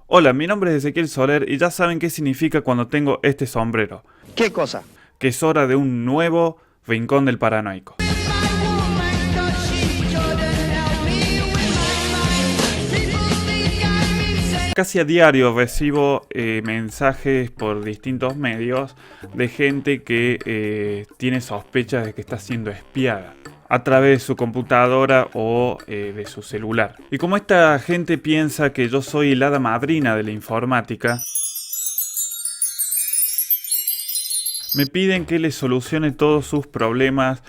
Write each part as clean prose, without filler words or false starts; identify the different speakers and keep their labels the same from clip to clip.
Speaker 1: Hola, mi nombre es Ezequiel Soler y ya saben qué significa cuando tengo este sombrero.
Speaker 2: ¿Qué cosa?
Speaker 1: Que es hora de un nuevo Rincón del Paranoico. Casi a diario recibo mensajes por distintos medios de gente que tiene sospechas de que está siendo espiada a través de su computadora o de su celular. Y como esta gente piensa que yo soy el hada madrina de la informática, me piden que les solucione todos sus problemas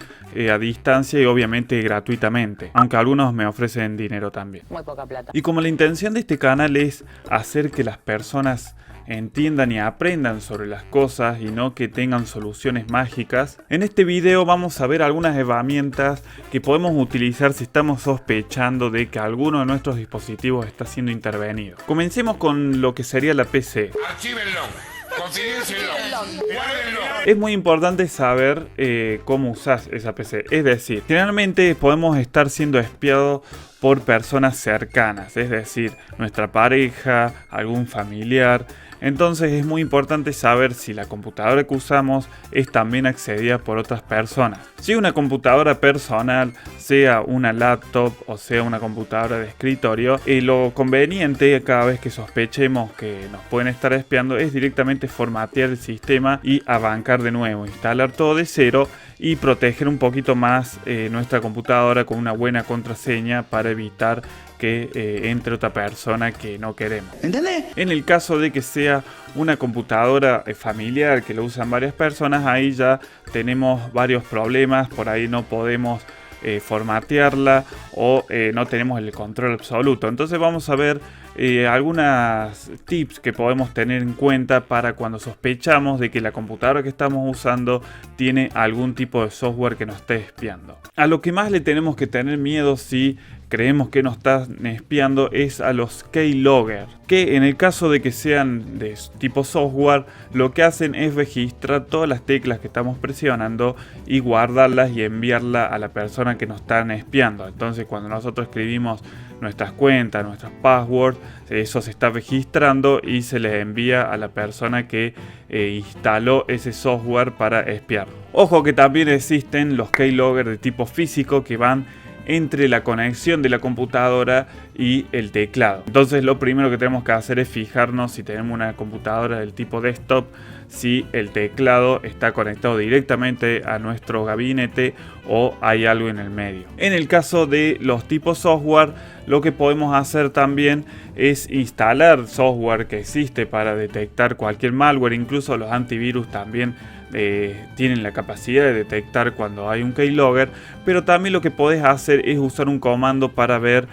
Speaker 1: a distancia y obviamente gratuitamente, aunque algunos me ofrecen dinero también.
Speaker 3: Muy poca plata.
Speaker 1: Y como la intención de este canal es hacer que las personas entiendan y aprendan sobre las cosas y no que tengan soluciones mágicas, en este video vamos a ver algunas herramientas que podemos utilizar si estamos sospechando de que alguno de nuestros dispositivos está siendo intervenido. Comencemos con lo que sería la PC.
Speaker 4: Archívenlo, confidéncienlo, guárdenlo.
Speaker 1: Es muy importante saber cómo usas esa PC. Es decir, generalmente podemos estar siendo espiados por personas cercanas, es decir, nuestra pareja, algún familiar. Entonces es muy importante saber si la computadora que usamos es también accedida por otras personas. Si una computadora personal, sea una laptop o sea una computadora de escritorio, lo conveniente cada vez que sospechemos que nos pueden estar espiando es directamente formatear el sistema y arrancar de nuevo, instalar todo de cero y proteger un poquito más nuestra computadora con una buena contraseña para evitar que entre otra persona que no queremos.
Speaker 2: ¿Entendés?
Speaker 1: En el caso de que sea una computadora familiar que lo usan varias personas, ahí ya tenemos varios problemas, por ahí no podemos formatearla o no tenemos el control absoluto. Entonces vamos a ver algunas tips que podemos tener en cuenta para cuando sospechamos de que la computadora que estamos usando tiene algún tipo de software que nos esté espiando. A lo que más le tenemos que tener miedo si creemos que nos están espiando es a los keylogger, que en el caso de que sean de tipo software, lo que hacen es registrar todas las teclas que estamos presionando y guardarlas y enviarlas a la persona que nos están espiando. Entonces cuando nosotros escribimos nuestras cuentas, nuestras passwords, eso se está registrando y se les envía a la persona que instaló ese software para espiar. Ojo que también existen los keylogger de tipo físico que van entre la conexión de la computadora y el teclado. Entonces lo primero que tenemos que hacer es fijarnos si tenemos una computadora del tipo desktop, si el teclado está conectado directamente a nuestro gabinete o hay algo en el medio. En el caso de los tipos software, lo que podemos hacer también es instalar software que existe para detectar cualquier malware. Incluso los antivirus también tienen la capacidad de detectar cuando hay un keylogger, pero también lo que podés hacer es usar un comando para ver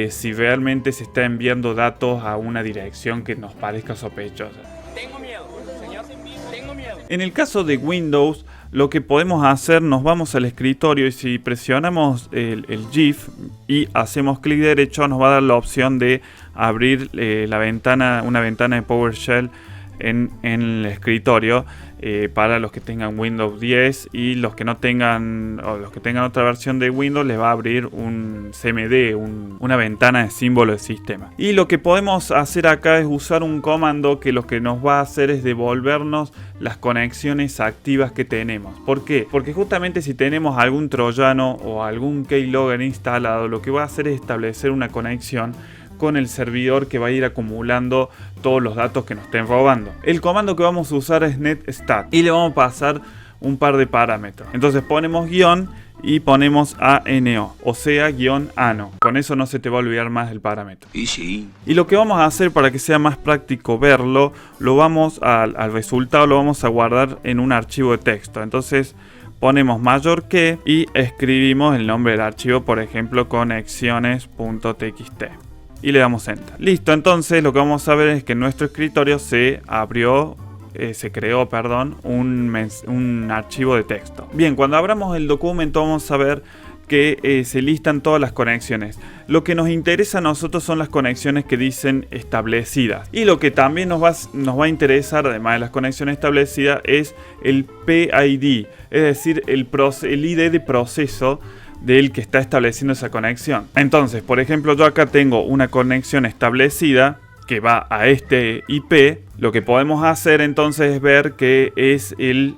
Speaker 1: si realmente se está enviando datos a una dirección que nos parezca sospechosa.
Speaker 5: Tengo miedo, señor, tengo miedo.
Speaker 1: En el caso de Windows, lo que podemos hacer, nos vamos al escritorio y si presionamos el GIF y hacemos clic derecho, nos va a dar la opción de abrir una ventana de PowerShell en el escritorio para los que tengan Windows 10, y los que no tengan, o los que tengan otra versión de Windows, les va a abrir un CMD, una ventana de símbolo del sistema. Y lo que podemos hacer acá es usar un comando que lo que nos va a hacer es devolvernos las conexiones activas que tenemos. ¿Por qué? Porque justamente si tenemos algún troyano o algún keylogger instalado, lo que va a hacer es establecer una conexión con el servidor que va a ir acumulando todos los datos que nos estén robando. El comando que vamos a usar es netstat y le vamos a pasar un par de parámetros. Entonces ponemos guión y ponemos ANO, o sea -ano. Con eso no se te va a olvidar más el parámetro.
Speaker 2: Y sí.
Speaker 1: Y lo que vamos a hacer para que sea más práctico verlo, al resultado lo vamos a guardar en un archivo de texto. Entonces ponemos mayor que y escribimos el nombre del archivo, por ejemplo conexiones.txt. Y le damos enter. Listo, entonces lo que vamos a ver es que en nuestro escritorio se creó un archivo de texto. Bien, cuando abramos el documento vamos a ver que se listan todas las conexiones. Lo que nos interesa a nosotros son las conexiones que dicen establecidas. Y lo que también nos va a interesar, además de las conexiones establecidas, es el PID, es decir, el ID de proceso del que está estableciendo esa conexión. Entonces, por ejemplo, yo acá tengo una conexión establecida que va a este IP, lo que podemos hacer entonces es ver que es el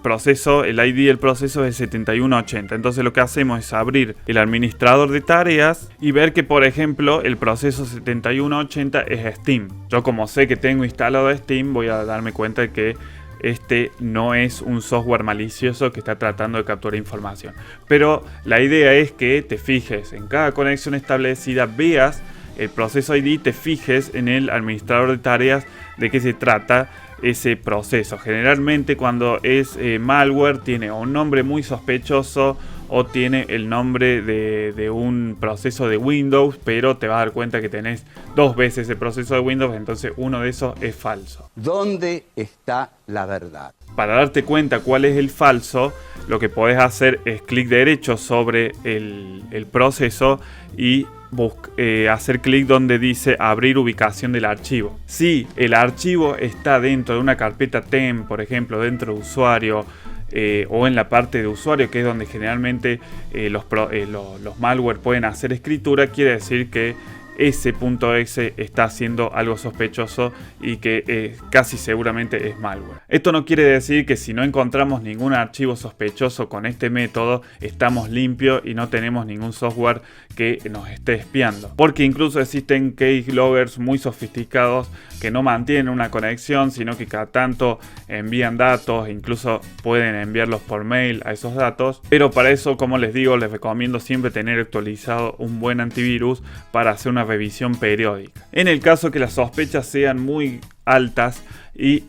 Speaker 1: proceso, el ID del proceso es 7180. Entonces lo que hacemos es abrir el administrador de tareas y ver que, por ejemplo, el proceso 7180 es Steam. Yo, como sé que tengo instalado Steam, voy a darme cuenta de que este no es un software malicioso que está tratando de capturar información. Pero la idea es que te fijes en cada conexión establecida, veas el proceso ID, te fijes en el administrador de tareas de qué se trata ese proceso. Generalmente cuando es malware tiene un nombre muy sospechoso o tiene el nombre de un proceso de Windows, pero te vas a dar cuenta que tenés dos veces el proceso de Windows, entonces uno de esos es falso.
Speaker 2: ¿Dónde está la verdad?
Speaker 1: Para darte cuenta cuál es el falso, lo que podés hacer es clic derecho sobre el proceso y hacer clic donde dice abrir ubicación del archivo. Si el archivo está dentro de una carpeta TEM, por ejemplo, dentro de usuario, o en la parte de usuario, que es donde generalmente los malware pueden hacer escritura, quiere decir que ese .exe está haciendo algo sospechoso y que casi seguramente es malware. Esto no quiere decir que si no encontramos ningún archivo sospechoso con este método estamos limpios y no tenemos ningún software que nos esté espiando, porque incluso existen keyloggers muy sofisticados que no mantienen una conexión, sino que cada tanto envían datos e incluso pueden enviarlos por mail a esos datos. Pero para eso, como les digo, les recomiendo siempre tener actualizado un buen antivirus para hacer una revisión periódica. En el caso que las sospechas sean muy altas y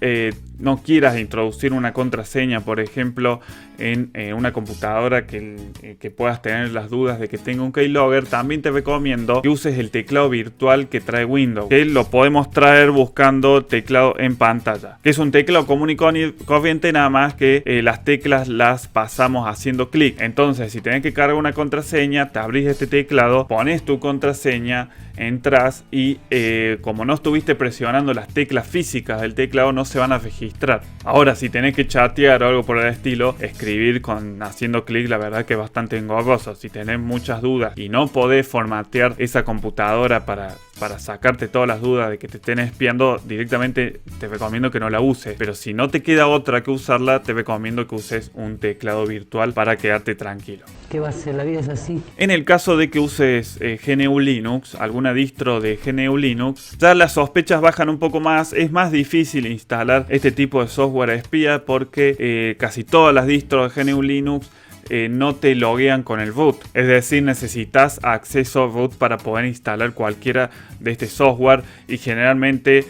Speaker 1: no quieras introducir una contraseña, por ejemplo, en una computadora que puedas tener las dudas de que tenga un keylogger, también te recomiendo que uses el teclado virtual que trae Windows, que lo podemos traer buscando teclado en pantalla, que es un teclado común y corriente, nada más que las teclas las pasamos haciendo clic. Entonces, si tenés que cargar una contraseña, te abrís este teclado, pones tu contraseña, entras y como no estuviste presionando las teclas físicas del teclado, no se van a registrar. Ahora, si tenés que chatear o algo por el estilo, escribir haciendo clic, la verdad que es bastante engorroso. Si tenés muchas dudas y no podés formatear esa computadora para sacarte todas las dudas de que te estén espiando, directamente te recomiendo que no la uses. Pero si no te queda otra que usarla, te recomiendo que uses un teclado virtual para quedarte tranquilo.
Speaker 3: ¿Qué va a ser? La vida es así.
Speaker 1: En el caso de que uses GNU Linux, alguna distro de GNU Linux, ya las sospechas bajan un poco más. Es más difícil instalar este tipo de software espía porque casi todas las distros de GNU Linux no te loguean con el root, es decir, necesitas acceso root para poder instalar cualquiera de este software, y generalmente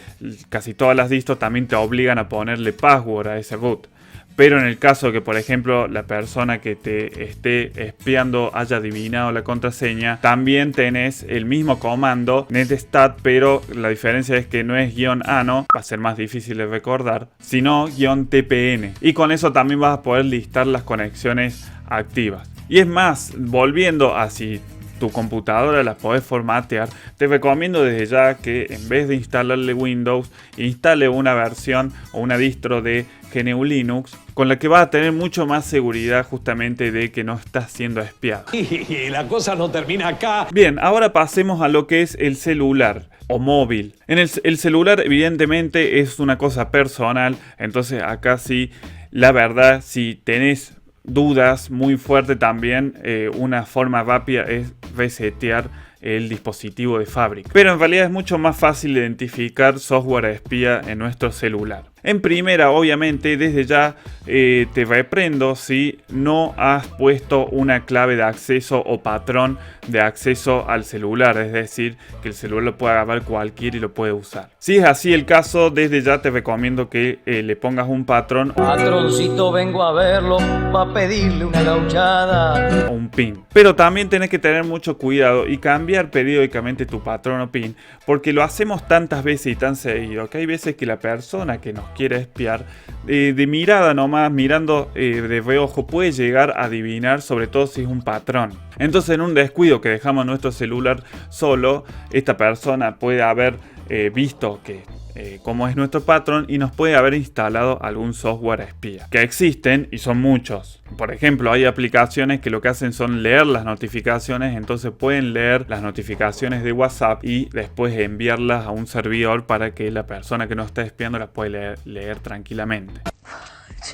Speaker 1: casi todas las distros también te obligan a ponerle password a ese root. Pero en el caso de que, por ejemplo, la persona que te esté espiando haya adivinado la contraseña, también tenés el mismo comando netstat, pero la diferencia es que no es -ano, va a ser más difícil de recordar, sino -tpn. Y con eso también vas a poder listar las conexiones activas. Y es más, volviendo a si tu computadora la podés formatear, te recomiendo desde ya que en vez de instalarle Windows, instale una versión o una distro de GNU Linux, con la que vas a tener mucho más seguridad justamente de que no estás siendo espiado.
Speaker 6: Y la cosa no termina acá.
Speaker 1: Bien, ahora pasemos a lo que es el celular o móvil. El celular evidentemente es una cosa personal, entonces acá sí, la verdad, si tenés dudas muy fuerte también, una forma rápida es resetear el dispositivo de fábrica. Pero en realidad es mucho más fácil identificar software espía en nuestro celular. En primera, obviamente, desde ya te reprendo si no has puesto una clave de acceso o patrón de acceso al celular, es decir, que el celular lo puede agarrar cualquiera y lo puede usar. Si es así el caso, desde ya te recomiendo que le pongas un patrón.
Speaker 3: Patroncito, vengo a verlo para pedirle una gauchada.
Speaker 1: O un PIN. Pero también tenés que tener mucho cuidado y cambiar periódicamente tu patrón o PIN, porque lo hacemos tantas veces y tan seguido que hay veces que la persona que nos quiere espiar, de mirada nomás, mirando de reojo, puede llegar a adivinar, sobre todo si es un patrón. Entonces, en un descuido que dejamos nuestro celular solo, esta persona puede haber visto que cómo es nuestro patrón y nos puede haber instalado algún software espía. Que existen y son muchos. Por ejemplo, hay aplicaciones que lo que hacen son leer las notificaciones, entonces pueden leer las notificaciones de WhatsApp y después enviarlas a un servidor para que la persona que nos está espiando las pueda leer tranquilamente.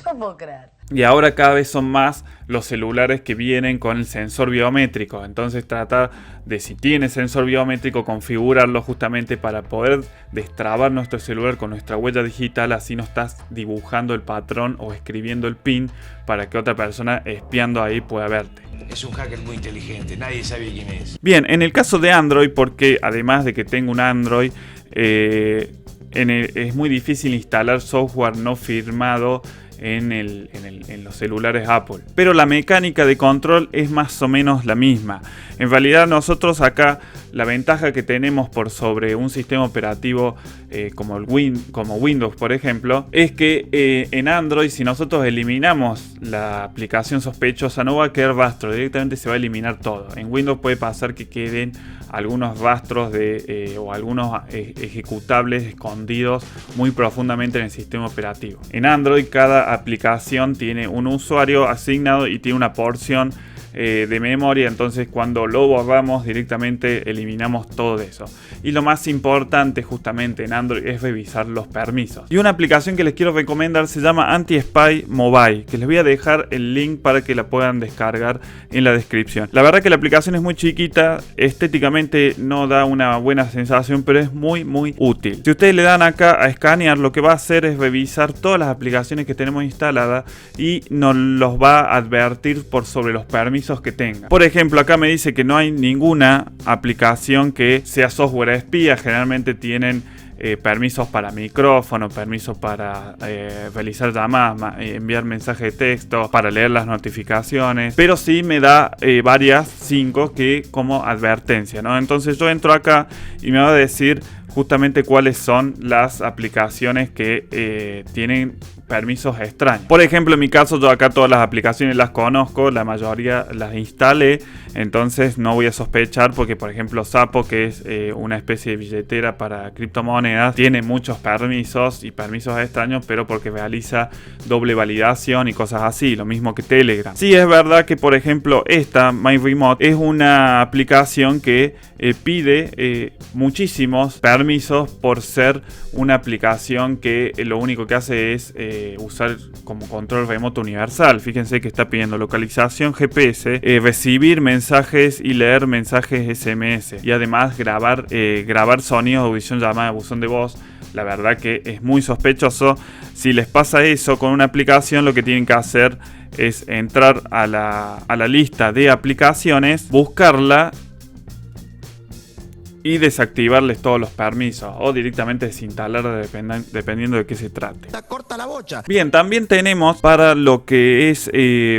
Speaker 7: Yo puedo creer.
Speaker 1: Y ahora cada vez son más los celulares que vienen con el sensor biométrico. Entonces trata de, si tiene sensor biométrico, configurarlo justamente para poder destrabar nuestro celular con nuestra huella digital. Así no estás dibujando el patrón o escribiendo el PIN para que otra persona espiando ahí pueda verte.
Speaker 4: Es un hacker muy inteligente, nadie sabe quién es.
Speaker 1: Bien, en el caso de Android, porque además de que tengo un Android, es muy difícil instalar software no firmado en los celulares Apple. Pero la mecánica de control es más o menos la misma. En realidad nosotros acá la ventaja que tenemos por sobre un sistema operativo como Windows, por ejemplo, es que en Android, si nosotros eliminamos la aplicación sospechosa, no va a quedar rastro, directamente se va a eliminar todo. En Windows puede pasar que queden algunos rastros o algunos ejecutables escondidos muy profundamente en el sistema operativo. En Android cada aplicación tiene un usuario asignado y tiene una porción de memoria, entonces cuando lo borramos directamente eliminamos todo eso. Y lo más importante justamente en Android es revisar los permisos. Y una aplicación que les quiero recomendar se llama Anti-Spy Mobile, que les voy a dejar el link para que la puedan descargar en la descripción. La verdad que la aplicación es muy chiquita, estéticamente no da una buena sensación, pero es muy útil. Si ustedes le dan acá a escanear, lo que va a hacer es revisar todas las aplicaciones que tenemos instaladas y nos los va a advertir por sobre los permisos que tenga. Por ejemplo, acá me dice que no hay ninguna aplicación que sea software espía. Generalmente tienen permisos para micrófono, permisos para realizar llamadas, enviar mensajes de texto, para leer las notificaciones, pero sí me da varias 5 que como advertencia, ¿no? Entonces yo entro acá y me va a decir justamente cuáles son las aplicaciones que tienen permisos extraños. Por ejemplo, en mi caso, yo acá todas las aplicaciones las conozco, la mayoría las instalé, entonces no voy a sospechar porque, por ejemplo, Sapo, que es una especie de billetera para criptomonedas, tiene muchos permisos y permisos extraños, pero porque realiza doble validación y cosas así, lo mismo que Telegram. Sí es verdad que, por ejemplo, esta My Remote es una aplicación que pide muchísimos permisos por ser una aplicación que lo único que hace es usar como control remoto universal. Fíjense que está pidiendo localización GPS, recibir mensajes y leer mensajes SMS y además grabar sonidos de audición, llamada, buzón de voz. La verdad que es muy sospechoso. Si les pasa eso con una aplicación, lo que tienen que hacer es entrar a la lista de aplicaciones, buscarla y desactivarles todos los permisos o directamente desinstalarla dependiendo de qué se trate.
Speaker 2: Corta la bocha.
Speaker 1: Bien, también tenemos para lo que es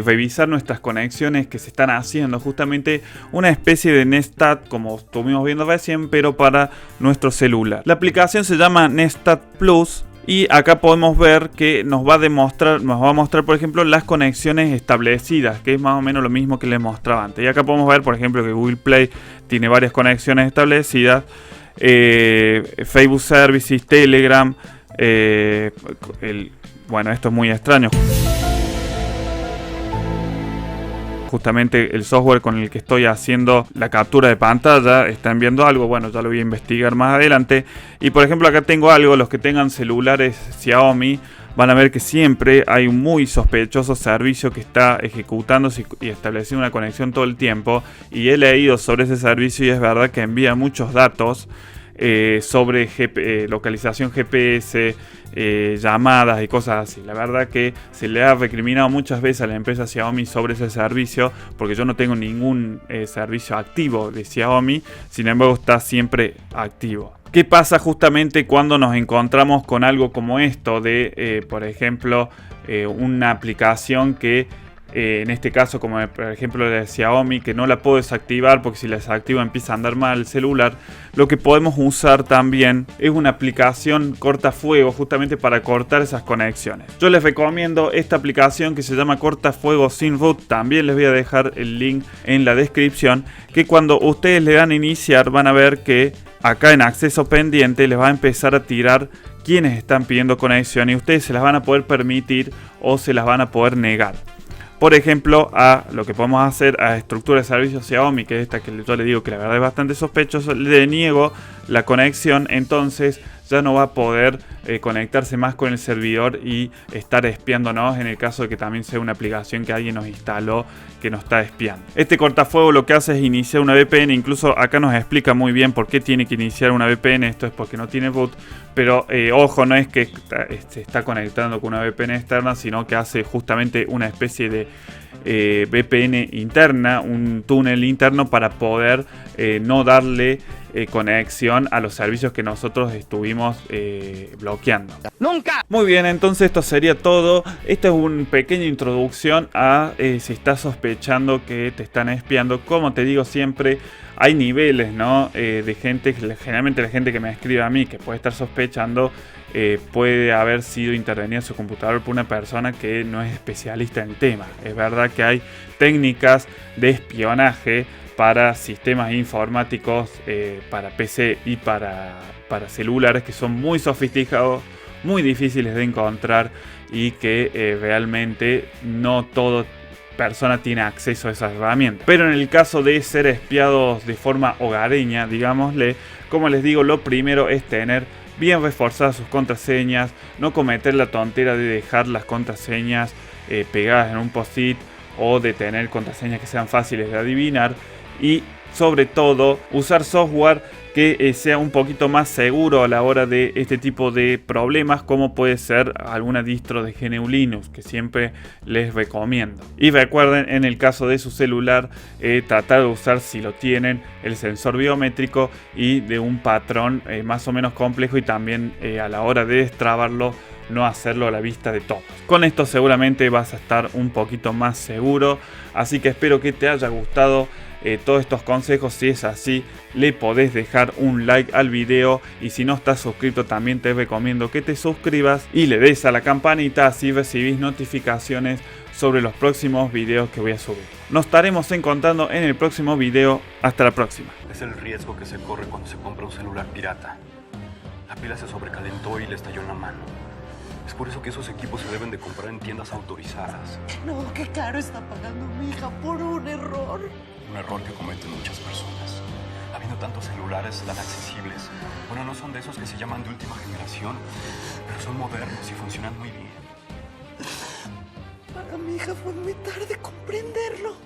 Speaker 1: revisar nuestras conexiones que se están haciendo, justamente una especie de Nestat como estuvimos viendo recién, pero para nuestro celular. La aplicación se llama Nestat Plus. Y acá podemos ver que nos va a mostrar, por ejemplo, las conexiones establecidas, que es más o menos lo mismo que les mostraba antes. Y acá podemos ver, por ejemplo, que Google Play tiene varias conexiones establecidas, Facebook Services, Telegram, bueno, esto es muy extraño. Justamente el software con el que estoy haciendo la captura de pantalla está enviando algo, bueno, ya lo voy a investigar más adelante. Y por ejemplo acá tengo algo, los que tengan celulares Xiaomi van a ver que siempre hay un muy sospechoso servicio que está ejecutándose y estableciendo una conexión todo el tiempo. Y he leído sobre ese servicio y es verdad que envía muchos datos sobre localización GPS, llamadas y cosas así. La verdad que se le ha recriminado muchas veces a la empresa Xiaomi sobre ese servicio, porque yo no tengo ningún servicio activo de Xiaomi, sin embargo está siempre activo. ¿Qué pasa justamente cuando nos encontramos con algo como esto de, por ejemplo, una aplicación que en este caso, como por ejemplo la de Xiaomi, que no la puedo desactivar porque si la desactivo empieza a andar mal el celular? Lo que podemos usar también es una aplicación cortafuego justamente para cortar esas conexiones. Yo les recomiendo esta aplicación que se llama Cortafuego Sin Root. También les voy a dejar el link en la descripción, que cuando ustedes le dan a iniciar van a ver que acá en acceso pendiente les va a empezar a tirar quienes están pidiendo conexión y ustedes se las van a poder permitir o se las van a poder negar. Por ejemplo, a lo que podemos hacer a estructura de servicios Xiaomi, que es esta que yo le digo que la verdad es bastante sospechoso, le niego la conexión, entonces ya no va a poder conectarse más con el servidor y estar espiándonos en el caso de que también sea una aplicación que alguien nos instaló que nos está espiando. Este cortafuego lo que hace es iniciar una VPN, incluso acá nos explica muy bien por qué tiene que iniciar una VPN, esto es porque no tiene boot, pero ojo, no es que se está conectando con una VPN externa, sino que hace justamente una especie de VPN interna, un túnel interno para poder no darle conexión a los servicios que nosotros estuvimos bloqueando.
Speaker 3: ¡Nunca!
Speaker 1: Muy bien, entonces esto sería todo. Esta es una pequeña introducción a si estás sospechando que te están espiando. Como te digo siempre, hay niveles, ¿no? De gente, generalmente la gente que me escribe a mí que puede estar sospechando puede haber sido intervenida en su computador por una persona que no es especialista en el tema. Es verdad que hay técnicas de espionaje para sistemas informáticos, para PC y para celulares que son muy sofisticados, muy difíciles de encontrar y que realmente no toda persona tiene acceso a esas herramientas. Pero en el caso de ser espiados de forma hogareña, digámosle, como les digo, lo primero es tener bien reforzadas sus contraseñas, no cometer la tontera de dejar las contraseñas pegadas en un post-it o de tener contraseñas que sean fáciles de adivinar y sobre todo usar software que sea un poquito más seguro a la hora de este tipo de problemas, como puede ser alguna distro de GNU Linux, que siempre les recomiendo. Y recuerden, en el caso de su celular, tratar de usar, si lo tienen, el sensor biométrico y de un patrón más o menos complejo, y también a la hora de destrabarlo, no hacerlo a la vista de todos. Con esto seguramente vas a estar un poquito más seguro, así que espero que te haya gustado todos estos consejos. Si es así, le podés dejar un like al video, y si no estás suscrito también te recomiendo que te suscribas y le des a la campanita, así recibís notificaciones sobre los próximos videos que voy a subir. Nos estaremos encontrando en el próximo video. Hasta la próxima.
Speaker 8: Es el riesgo que se corre cuando se compra un celular pirata. La pila se sobrecalentó y le estalló en la mano. Es por eso que esos equipos se deben de comprar en tiendas autorizadas.
Speaker 7: No, qué caro está pagando mi hija por un error.
Speaker 8: Un error que cometen muchas personas. Habiendo tantos celulares tan accesibles. Bueno, no son de esos que se llaman de última generación, pero son modernos y funcionan muy bien.
Speaker 7: Para mi hija fue muy tarde comprenderlo.